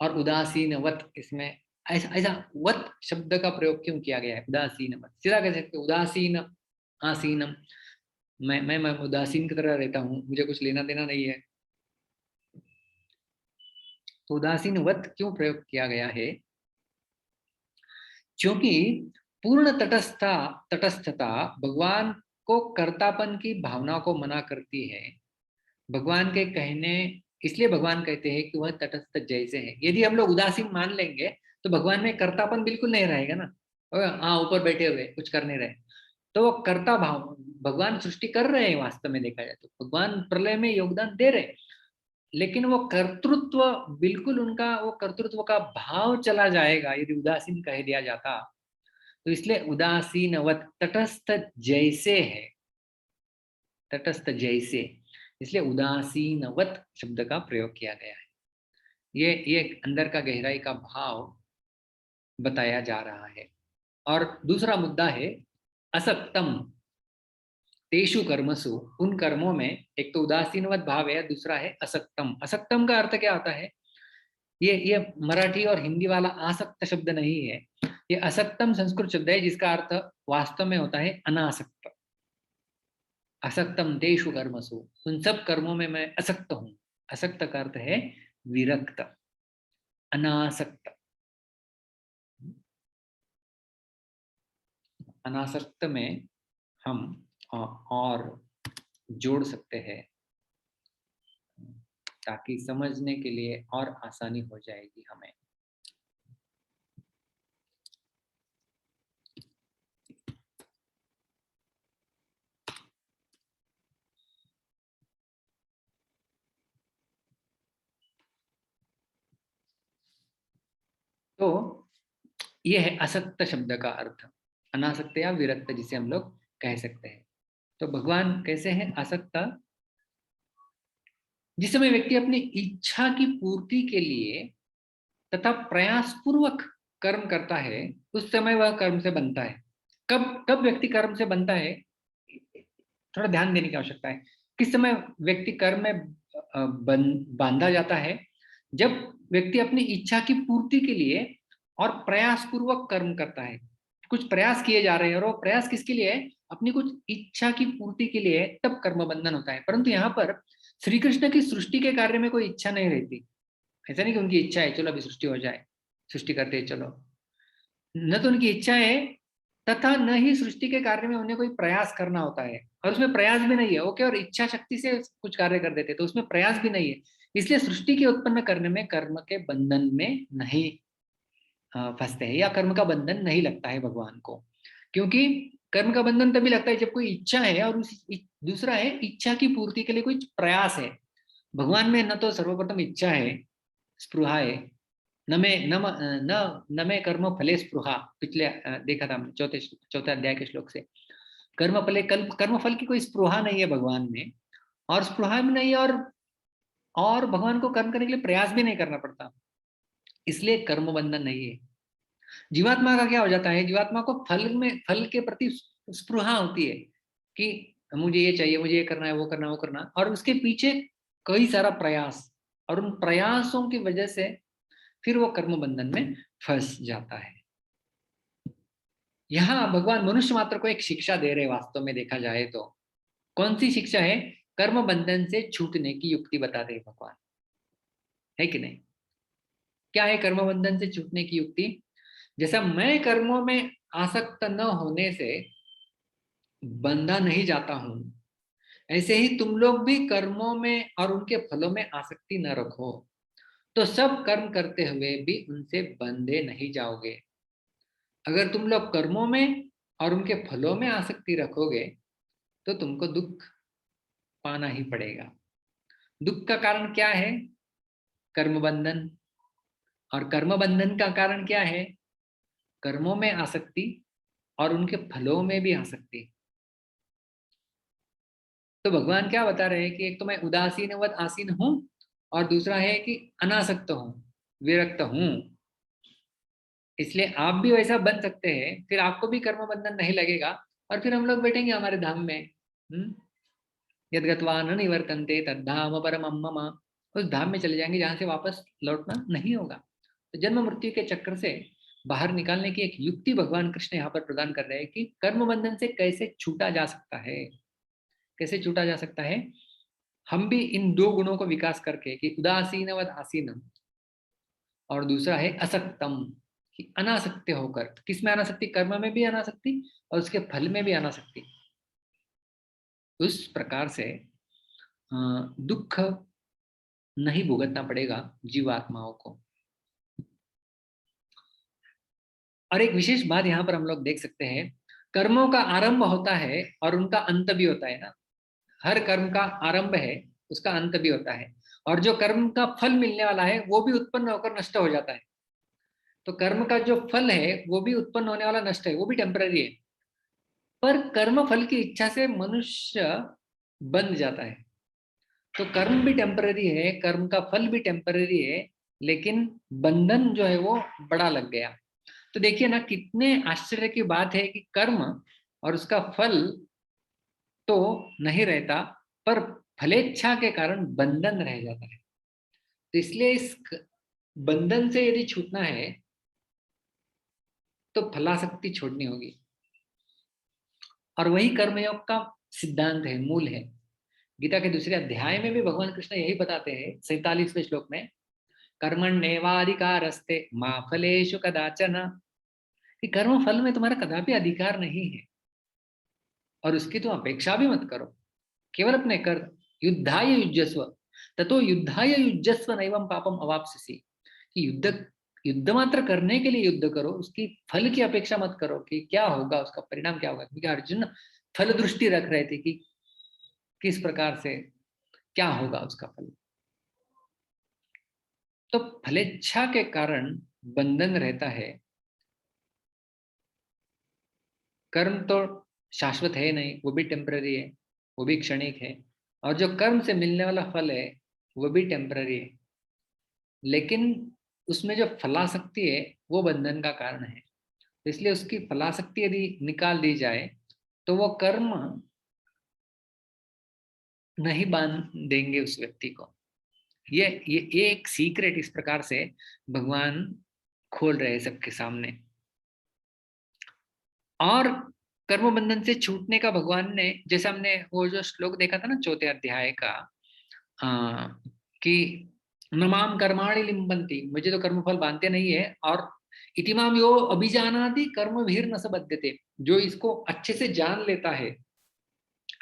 Speaker 1: और उदासीनवत, इसमें ऐसा ऐसा वत शब्द का प्रयोग क्यों किया गया है? उदासीनवत सीधा कह सकते, उदासीन आसीनम, मैं उदासीन की तरह रहता हूँ, मुझे कुछ लेना देना नहीं है। तो उदासीनवत क्यों प्रयोग किया गया है? क्योंकि पूर्ण तटस्थता भगवान को कर्तापन की भावना को मना करती है। भगवान के कहने, इसलिए भगवान कहते हैं कि वह तटस्थ जैसे हैं। यदि हम लोग उदासीन मान लेंगे तो भगवान में कर्तापन बिल्कुल नहीं रहेगा ना। हाँ, ऊपर बैठे हुए कुछ कर नहीं रहे, तो वो कर्ता भाव, भगवान सृष्टि कर रहे हैं वास्तव में देखा जाए तो, भगवान प्रलय में योगदान दे रहे हैं, लेकिन वो कर्तृत्व बिल्कुल, उनका वो कर्तृत्व का भाव चला जाएगा यदि उदासीन कह दिया जाता। तो इसलिए उदासीनवत, तटस्थ जैसे है, तटस्थ जैसे, इसलिए उदासीनवत शब्द का प्रयोग किया गया है। ये अंदर का गहराई का भाव बताया जा रहा है। और दूसरा मुद्दा है असक्तम तेषु कर्मसु, उन कर्मों में। एक तो उदासीनवत भाव है, दूसरा है असक्तम। असक्तम का अर्थ क्या होता है? ये मराठी और हिंदी वाला आसक्त शब्द नहीं है, ये असक्तम संस्कृत शब्द है जिसका अर्थ वास्तव में होता है अनासक्त। असक्तम तेषु कर्मसु, उन सब कर्मों में मैं असक्त हूं। असक्त का अर्थ है विरक्त, अनासक्त। अनासक्त में हम और जोड़ सकते हैं ताकि समझने के लिए और आसानी हो जाएगी हमें। तो ये है असक्त शब्द का अर्थ, अनासक्त या विरक्त जिसे हम लोग कह सकते हैं। तो भगवान कैसे हैं? आसक्त, जिस समय व्यक्ति अपनी इच्छा की पूर्ति के लिए तथा प्रयास पूर्वक कर्म करता है, उस समय वह कर्म से बनता है। कब कब व्यक्ति कर्म से बनता है, थोड़ा ध्यान देने की आवश्यकता है। किस समय व्यक्ति कर्म में बांधा जाता है? जब व्यक्ति अपनी इच्छा की पूर्ति के लिए और प्रयास पूर्वक कर्म करता है। कुछ प्रयास किए जा रहे हैं और वो प्रयास किसके लिए है? अपनी कुछ इच्छा की पूर्ति के लिए, तब कर्म बंधन होता है। परंतु यहाँ पर श्री कृष्ण की सृष्टि के कार्य में कोई इच्छा नहीं रहती। ऐसा नहीं कि उनकी इच्छा है चलो अभी सृष्टि हो जाए, सृष्टि करते हैं चलो, न तो उनकी इच्छा है तथा न ही सृष्टि के कार्य में उन्हें कोई प्रयास करना होता है। और उसमें प्रयास भी नहीं है, वो केवल इच्छा शक्ति से कुछ कार्य कर देते, तो उसमें प्रयास भी नहीं है। इसलिए सृष्टि के उत्पन्न करने में कर्म के बंधन में नहीं फंसते हैं, या कर्म का बंधन नहीं लगता है भगवान को। क्योंकि कर्म का बंधन तभी लगता है जब कोई इच्छा है और दूसरा है इच्छा की पूर्ति के लिए कोई प्रयास है। भगवान में न तो सर्वप्रथम इच्छा है, स्पृहा है, न में कर्म फले स्पृहा। पिछले देखा था हमने चौथे अध्याय के श्लोक से। कर्म फले कर्म फल की कोई स्पृहा नहीं है भगवान में, और स्पृहा भी नहीं है, और भगवान को कर्म करने के लिए प्रयास भी नहीं करना पड़ता, इसलिए कर्म बंधन नहीं है। जीवात्मा का क्या हो जाता है? जीवात्मा को फल के प्रति स्पृहा होती है कि मुझे ये चाहिए, मुझे ये करना है, वो करना है, वो करना, और उसके पीछे कई सारा प्रयास, और उन प्रयासों की वजह से फिर वो कर्म बंधन में फंस जाता है। यहाँ भगवान मनुष्य मात्र को एक शिक्षा दे रहे, वास्तव में देखा जाए तो कौन सी शिक्षा है? कर्म बंधन से छूटने की युक्ति बताते हैं भगवान, है कि नहीं? क्या है कर्म बंधन से छूटने की युक्ति? जैसा मैं कर्मों में आसक्त न होने से बंधा नहीं जाता हूं, ऐसे ही तुम लोग भी कर्मों में और उनके फलों में आसक्ति न रखो, तो सब कर्म करते हुए भी उनसे बंधे नहीं जाओगे। अगर तुम लोग कर्मों में और उनके फलों में आसक्ति रखोगे तो तुमको दुख पाना ही पड़ेगा। दुख का कारण क्या है? कर्म बंधन। और कर्म बंधन का कारण क्या है? कर्मों में आसक्ति और उनके फलों में भी आसक्ति। तो भगवान क्या बता रहे हैं कि एक तो मैं उदासीनवत आसीन हूं, और दूसरा है कि अनासक्त हूं, विरक्त हूं। इसलिए आप भी वैसा बन सकते हैं, फिर आपको भी कर्म बंधन नहीं लगेगा, और फिर हम लोग बैठेंगे हमारे धाम में। यद गत्वा न निवर्तन्ते तद्धाम परमं मम। उस धाम में चले जाएंगे जहां से वापस लौटना नहीं होगा। तो जन्म मृत्यु के चक्र से बाहर निकालने की एक युक्ति भगवान कृष्ण यहाँ पर प्रदान कर रहे हैं कि कर्म बंधन से कैसे छूटा जा सकता है। कैसे छूटा जा सकता है? हम भी इन दो गुणों को विकास करके, कि उदासीनवद आसीनम, और दूसरा है असक्तम, कि अनासक्त होकर। किस में अनासक्ति? कर्म में भी अनासक्ति और उसके फल में भी अनासक्ति। उस प्रकार से दुख नहीं भुगतना पड़ेगा जीवात्माओं को। और एक विशेष बात यहाँ पर हम लोग देख सकते हैं, कर्मों का आरंभ होता है और उनका अंत भी होता है ना। हर कर्म का आरंभ है, उसका अंत भी होता है, और जो कर्म का फल मिलने वाला है वो भी उत्पन्न होकर नष्ट हो जाता है। तो कर्म का जो फल है वो भी उत्पन्न होने वाला नष्ट है, वो भी टेम्पररी है। पर कर्म फल की इच्छा से मनुष्य बंध जाता है। तो कर्म भी टेम्पररी है, कर्म का फल भी टेम्पररी है, लेकिन बंधन जो है वो बड़ा लग गया। तो देखिए ना, कितने आश्चर्य की बात है कि कर्म और उसका फल तो नहीं रहता, पर फलेच्छा के कारण बंधन रह जाता है। तो इसलिए इस बंधन से यदि छूटना है तो फलासक्ति छोड़नी होगी, और वही कर्मयोग का सिद्धांत है, मूल है। गीता के दूसरे अध्याय में भी भगवान कृष्ण यही बताते हैं, 47वें श्लोक में, कर्मण्येवाधिकारस्ते मा फलेषु कदाचन, कि कर्म फल में तुम्हारा कदापि अधिकार नहीं है, और उसकी तुम अपेक्षा भी मत करो। केवल अपने कर युद्धाय युज्यस्व ततो युद्धाय युज्यस्व नैवं पापम अवाप्स्यसि, कि युद्ध मात्र करने के लिए युद्ध करो, उसकी फल की अपेक्षा मत करो कि क्या होगा, उसका परिणाम क्या होगा। क्योंकि अर्जुन फल दृष्टि रख रहे थे कि किस प्रकार से क्या होगा उसका फल। तो फलेच्छा के कारण बंधन रहता है, कर्म तो शाश्वत है नहीं, वो भी टेम्पररी है, वो भी क्षणिक है, और जो कर्म से मिलने वाला फल है वो भी टेम्पररी है, लेकिन उसमें जो फलाशक्ति है वो बंधन का कारण है। इसलिए उसकी फलाशक्ति यदि निकाल दी जाए तो वो कर्म नहीं बांध देंगे उस व्यक्ति को। ये एक सीक्रेट इस प्रकार से भगवान खोल रहे हैं सबके सामने। और कर्म बंधन से छूटने का भगवान ने, जैसे हमने वो जो श्लोक देखा था ना 4थे अध्याय का, कि नमाम कर्माणि लिम्बन्ति, मुझे तो कर्मफल बांधते नहीं है, और इतिमाम यो अभिजानाति कर्म भीर न सबध्यते, जो इसको अच्छे से जान लेता है,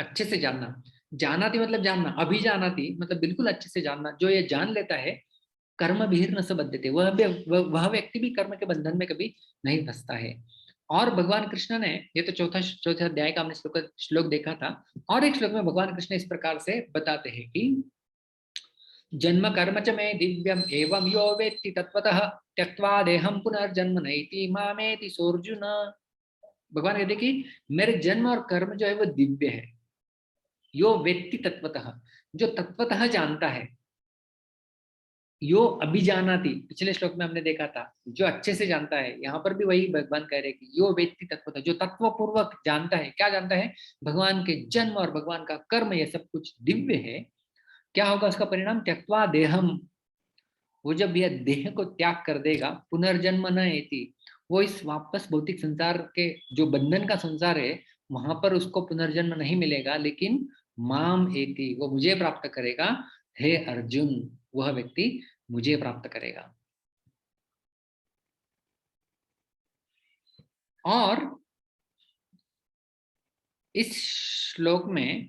Speaker 1: अच्छे से जानना, जानाति मतलब जानना, अभिजानाति मतलब बिल्कुल अच्छे से जानना, जो ये जान लेता है कर्म भीर न सबध्यते, वह व्यक्ति भी कर्म के बंधन में कभी नहीं फंसता है। और भगवान कृष्ण ने, ये तो चौथे अध्याय का हमने श्लोक देखा था, और एक श्लोक में भगवान कृष्ण इस प्रकार से बताते हैं कि जन्म कर्म च मे दिव्यम एवं यो वेत्ति तत्वतः त्यक्त्वा देहम पुनर्जन्म नैति मामेति सोर्जुन। भगवान कहते कि मेरे जन्म और कर्म जो है वो दिव्य है, यो वेत्ति तत्वतः, जो तत्वतः जानता है, यो अभिजानाति, पिछले श्लोक में हमने देखा था जो अच्छे से जानता है, यहाँ पर भी वही भगवान कह रहे हैं कि यो वेत्ति तत्वतः, जो तत्वपूर्वक जानता है। क्या जानता है? भगवान के जन्म और भगवान का कर्म ये सब कुछ दिव्य है। क्या होगा उसका परिणाम? त्यक्त्वा देहम, वो जब यह देह को त्याग कर देगा, पुनर्जन्म न एति, वो इस वापस भौतिक संसार के जो बंधन का संसार है वहां पर उसको पुनर्जन्म नहीं मिलेगा, लेकिन माम एति, वो मुझे प्राप्त करेगा। हे अर्जुन, वह व्यक्ति मुझे प्राप्त करेगा। और इस श्लोक में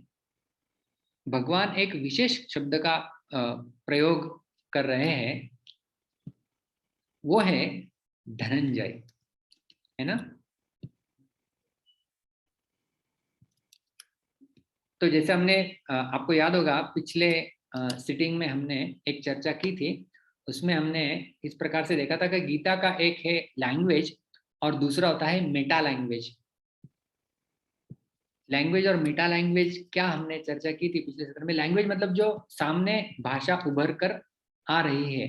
Speaker 1: भगवान एक विशेष शब्द का प्रयोग कर रहे हैं, वो है धनंजय, है ना। तो जैसे हमने आपको याद होगा पिछले सिटिंग में हमने एक चर्चा की थी, उसमें हमने इस प्रकार से देखा था कि गीता का एक है लैंग्वेज और दूसरा होता है मेटा लैंग्वेज। लैंग्वेज और मेटा लैंग्वेज क्या हमने चर्चा की थी पिछले सत्र में? लैंग्वेज मतलब जो सामने भाषा उभर कर आ रही है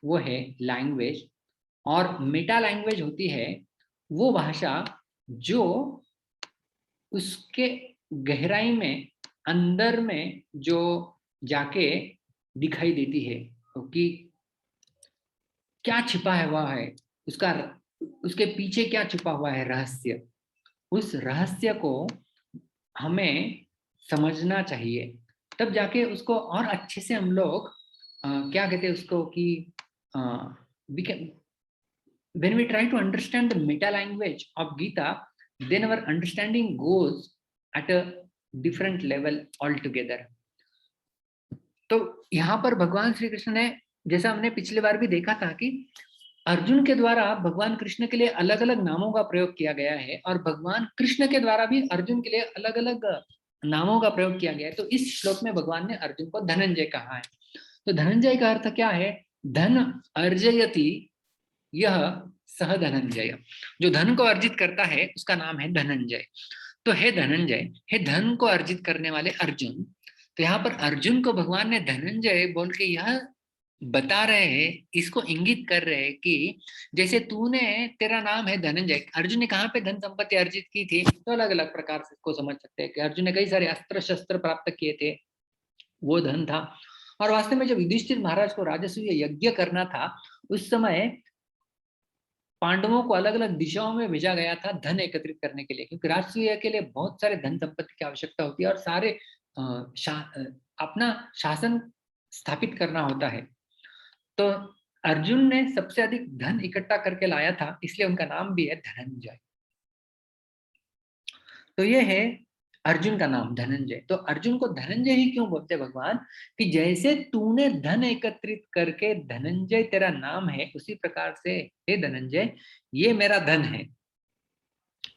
Speaker 1: वो है लैंग्वेज, और मेटा लैंग्वेज होती है वो भाषा जो उसके गहराई में, अंदर में जो जाके दिखाई देती है, क्योंकि क्या छिपा हुआ है उसका, उसके पीछे क्या छिपा हुआ है रहस्य, उस रहस्य को हमें समझना चाहिए, तब जाके उसको और अच्छे से हम लोग क्या कहते हैं उसको कि when we try to understand the meta language of Gita, then our understanding goes at a different level altogether. तो यहाँ पर भगवान श्री कृष्ण ने, जैसा हमने पिछली बार भी देखा था कि अर्जुन के द्वारा भगवान कृष्ण के लिए अलग अलग नामों का प्रयोग किया गया है, और भगवान कृष्ण के द्वारा भी अर्जुन के लिए अलग अलग नामों का प्रयोग किया गया है। तो इस श्लोक में भगवान ने अर्जुन को धनंजय कहा है। तो धनंजय का अर्थ क्या है? धन अर्जयति यह सह धनंजय, जो धन को अर्जित करता है उसका नाम है धनंजय। तो हे धनंजय, हे धन को अर्जित करने वाले अर्जुन। तो यहाँ पर अर्जुन को भगवान ने धनंजय बोल के यह बता रहे हैं, इसको इंगित कर रहे हैं कि जैसे तूने, तेरा नाम है धनंजय, अर्जुन ने कहाँ पे धन संपत्ति अर्जित की थी, तो अलग अलग प्रकार से इसको समझ सकते हैं कि अर्जुन ने कई सारे अस्त्र शस्त्र प्राप्त किए थे, वो धन था। और वास्तव में जब युधिष्ठिर महाराज को राजसूय यज्ञ करना था, उस समय पांडवों को अलग अलग दिशाओं में भेजा गया था धन एकत्रित करने के लिए, क्योंकि राजसूय के लिए बहुत सारे धन संपत्ति की आवश्यकता होती है और सारे अपना शासन स्थापित करना होता है। तो अर्जुन ने सबसे अधिक धन इकट्ठा करके लाया था, इसलिए उनका नाम भी है धनंजय। तो ये है अर्जुन का नाम धनंजय। तो अर्जुन को धनंजय ही क्यों बोलते भगवान? कि जैसे तूने धन एकत्रित करके धनंजय तेरा नाम है, उसी प्रकार से हे धनंजय ये मेरा धन है।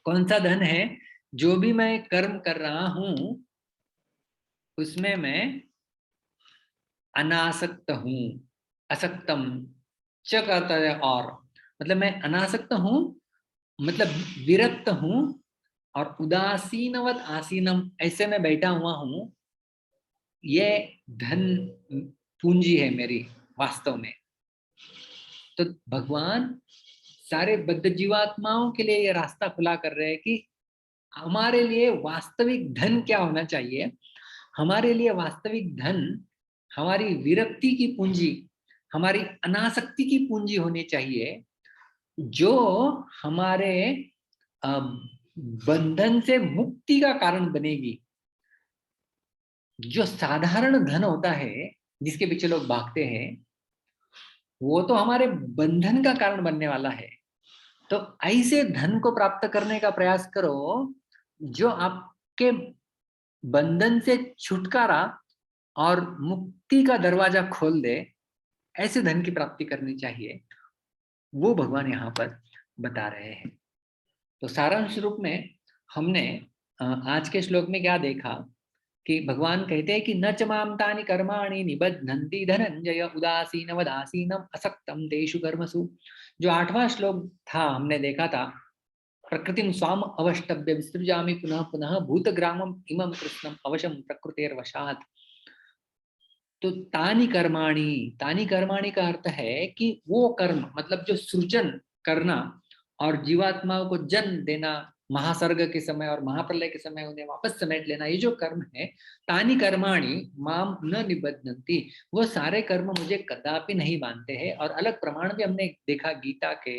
Speaker 1: कौन सा धन है? जो भी मैं कर्म कर रहा हूं उसमें मैं अनासक्त हूं, असक्तम च करता है, और मतलब मैं अनासक्त हूँ, मतलब विरक्त हूँ, और उदासीनवत आसीनम, ऐसे में बैठा हुआ हूँ। ये धन पूंजी है मेरी वास्तव में। तो भगवान सारे बद्ध जीवात्माओं के लिए ये रास्ता खुला कर रहे हैं कि हमारे लिए वास्तविक धन क्या होना चाहिए। हमारे लिए वास्तविक धन हमारी विरक्ति की पूंजी, हमारी अनासक्ति की पूंजी होनी चाहिए, जो हमारे बंधन से मुक्ति का कारण बनेगी। जो साधारण धन होता है जिसके पीछे लोग भागते हैं, वो तो हमारे बंधन का कारण बनने वाला है। तो ऐसे धन को प्राप्त करने का प्रयास करो जो आपके बंधन से छुटकारा और मुक्ति का दरवाजा खोल दे। ऐसे धन की प्राप्ति करनी चाहिए, वो भगवान यहाँ पर बता रहे हैं। तो सारांश रूप में हमने आज के श्लोक में क्या देखा कि भगवान कहते हैं कि न च मां तानि कर्माणि निबध्नन्ति धनंजय उदासीनवदासीनम असक्तम तेषु कर्मसु। जो 8वां श्लोक था, हमने देखा था प्रकृतिम स्वाम अवष्टभ्य विसृजामि पुनः पुनः भूतग्रामम इमं कृष्णम अवशम प्रकृतेर्वशात्। तो तानि कर्माणि का अर्थ है कि वो कर्म, मतलब जो सृजन करना और जीवात्माओं को जन्म देना, महासर्ग के समय और महाप्रलय के समय उन्हें वापस समेट लेना, ये जो कर्म है, तानि कर्माणि माम न निबध्नन्ति, वो सारे कर्म मुझे कदापि नहीं बांधते हैं। और अलग प्रमाण भी हमने देखा गीता के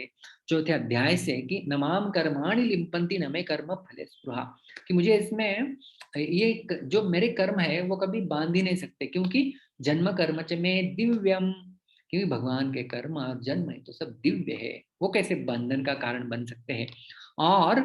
Speaker 1: 4थे अध्याय से कि न माम कर्माणि लिम्पन्ति न मे कर्म फले स्पृहा, कि मुझे इसमें ये जो मेरे कर्म है वो कभी बांध ही नहीं सकते, क्योंकि जन्म कर्म च में दिव्यम, क्योंकि भगवान के कर्म और जन्म है तो सब दिव्य है, वो कैसे बंधन का कारण बन सकते हैं। और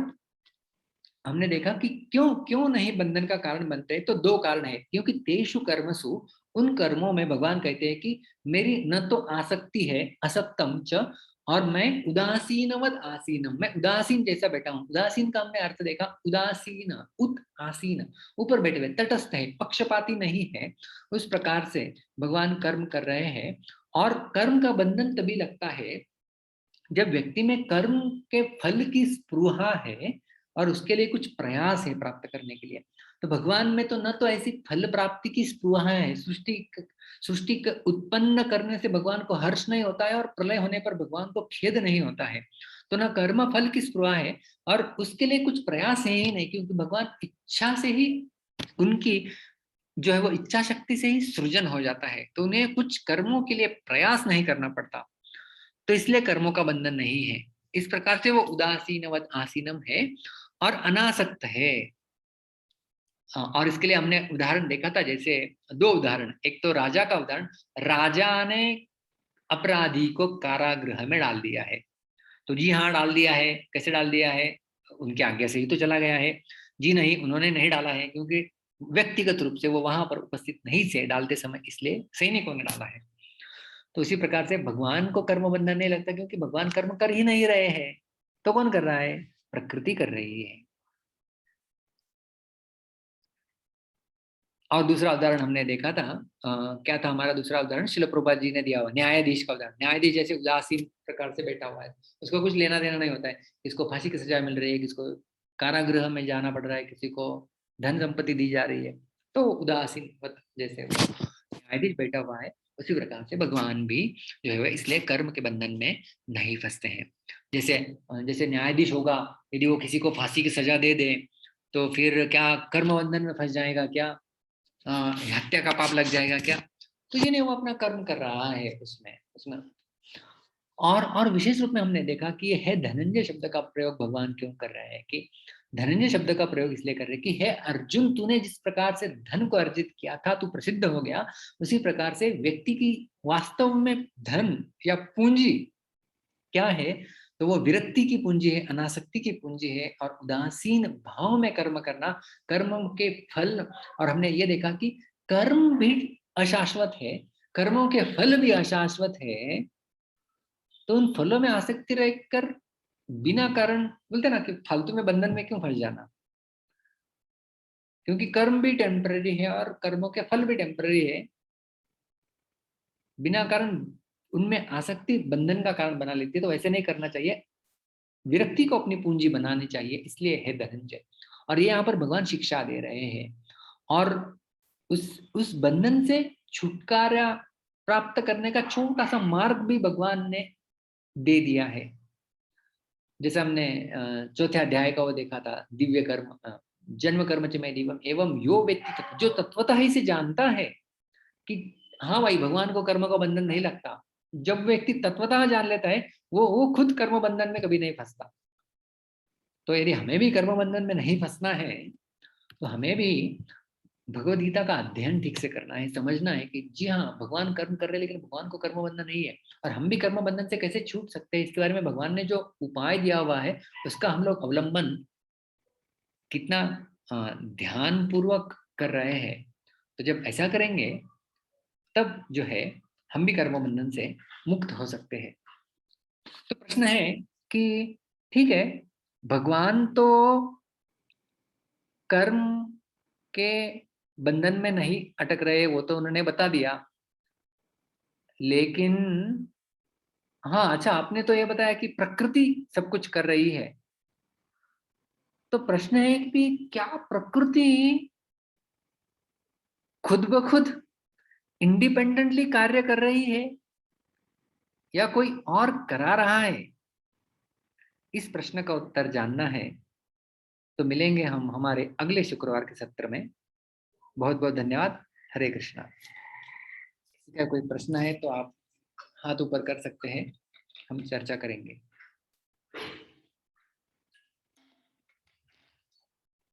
Speaker 1: हमने देखा कि क्यों क्यों नहीं बंधन का कारण बनते हैं, तो 2 कारण है। क्योंकि तेषु कर्मसु, उन कर्मों में भगवान कहते हैं कि मेरी न तो आसक्ति है, असक्तम च, और मैं उदासीनवद आसीनम, मैं उदासीन जैसा बैठा हूं। उदासीन का हमने अर्थ देखा, उदासीन, उत आसीन, ऊपर बैठे हुए, तटस्थ है, पक्षपाती नहीं है, उस प्रकार से भगवान कर्म कर रहे हैं। और कर्म का बंधन तभी लगता है जब व्यक्ति में कर्म के फल की स्पृहा है और उसके लिए कुछ प्रयास है प्राप्त करने के लिए। तो भगवान में तो न तो ऐसी फल प्राप्ति की स्पृहा है, सृष्टि उत्पन्न करने से भगवान को हर्ष नहीं होता है और प्रलय होने पर भगवान को खेद नहीं होता है। तो न कर्म फल की स्पृहा है और उसके लिए कुछ प्रयास है ही नहीं, क्योंकि भगवान इच्छा से ही, उनकी जो है वो इच्छा शक्ति से ही सृजन हो जाता है, तो उन्हें कुछ कर्मों के लिए प्रयास नहीं करना पड़ता, तो इसलिए कर्मों का बंधन नहीं है। इस प्रकार से वो उदासीनवत आसीनम है और अनासक्त है। और इसके लिए हमने उदाहरण देखा था, जैसे 2 उदाहरण। एक तो राजा का उदाहरण, राजा ने अपराधी को कारागृह में डाल दिया है। तो जी हाँ, डाल दिया है। कैसे डाल दिया है? उनकी आज्ञा से ही तो चला गया है। जी नहीं, उन्होंने नहीं डाला है, क्योंकि व्यक्तिगत रूप से वो वहां पर उपस्थित नहीं थे डालते समय, इसलिए सैनिकों ने डाला है। तो इसी प्रकार से भगवान को कर्म बंधन नहीं लगता, क्योंकि भगवान कर्म कर ही नहीं रहे हैं। तो कौन कर रहा है? प्रकृति कर रही है। और दूसरा उदाहरण हमने देखा था, क्या था हमारा दूसरा उदाहरण? शिल प्रभुपाद जी ने दिया हुआ न्यायाधीश का उदाहरण। न्यायाधीश जैसे उदासीन प्रकार से बैठा हुआ है, उसको कुछ लेना देना नहीं होता है, किसको फांसी की सजा मिल रही है, किसको कारागृह में जाना पड़ रहा है, किसी को धन संपत्ति दी जा रही है, तो उदासीन जैसे न्यायाधीश बैठा हुआ है, उसी प्रकार से भगवान भी जो है इसलिए कर्म के बंधन में नहीं फंसते हैं। जैसे जैसे न्यायाधीश होगा, यदि वो किसी को फांसी की सजा दे दे, तो फिर क्या कर्म बंधन में फंस जाएगा क्या? हत्या का पाप लग जाएगा क्या? तो ये नहीं, वो अपना कर्म कर रहा है उसमें उसमें और विशेष रूप में हमने देखा कि ये है धनंजय शब्द का प्रयोग भगवान क्यों कर रहे हैं, कि धनंजय शब्द का प्रयोग इसलिए कर रहे हैं कि हे अर्जुन, तूने जिस प्रकार से धन को अर्जित किया था, तू प्रसिद्ध हो गया, उसी प्रकार से व्यक्ति की वास्तव में धन या पूंजी क्या है? तो वो विरक्ति की पूंजी है, अनासक्ति की पूंजी है, और उदासीन भाव में कर्म करना, कर्म के फल। और हमने ये देखा कि कर्म भी अशाश्वत है, कर्मों के फल भी अशाश्वत है। तो उन फलों में आसक्ति रहकर बिना कारण, बोलते ना कि फालतू में बंधन में क्यों फंस जाना, क्योंकि कर्म भी टेम्पररी है और कर्मों के फल भी टेम्पररी है। बिना कारण उनमें आसक्ति बंधन का कारण बना लेती है, तो वैसे नहीं करना चाहिए। विरक्ति को अपनी पूंजी बनानी चाहिए। इसलिए है धनंजय, और ये यहाँ पर भगवान शिक्षा दे रहे हैं, और उस बंधन से छुटकारा प्राप्त करने का छोटा सा मार्ग भी भगवान ने दे दिया है। जैसे हमने चौथे अध्याय का वो देखा था, दिव्य कर्म, जन्म कर्म च में दिव्यम एवं यो व्यक्ति, जो तत्वतः ही से जानता है कि हाँ भाई भगवान को कर्म का बंधन नहीं लगता, जब व्यक्ति तत्वतः जान लेता है वो खुद कर्म बंधन में कभी नहीं फंसता। तो यदि हमें भी कर्म बंधन में नहीं फंसना है, तो हमें भी भगवद गीता का अध्ययन ठीक से करना है, समझना है कि जी हाँ भगवान कर्म कर रहे हैं, लेकिन भगवान को कर्म बंधन नहीं है, और हम भी कर्म बंधन से कैसे छूट सकते हैं, इसके बारे में भगवान ने जो उपाय दिया हुआ है उसका हम लोग अवलंबन कितना ध्यान पूर्वक कर रहे हैं। तो जब ऐसा करेंगे तब जो है हम भी कर्म बंधन से मुक्त हो सकते हैं। तो प्रश्न है कि ठीक है, भगवान तो कर्म के बंधन में नहीं अटक रहे, वो तो उन्होंने बता दिया, लेकिन हाँ अच्छा आपने तो ये बताया कि प्रकृति सब कुछ कर रही है। तो प्रश्न है कि क्या प्रकृति खुद ब खुद इंडिपेंडेंटली कार्य कर रही है या कोई और करा रहा है? इस प्रश्न का उत्तर जानना है तो मिलेंगे हम हमारे अगले शुक्रवार के सत्र में। बहुत बहुत धन्यवाद। हरे कृष्णा। किसी का कोई प्रश्न है तो आप हाथ ऊपर कर सकते हैं, हम चर्चा करेंगे।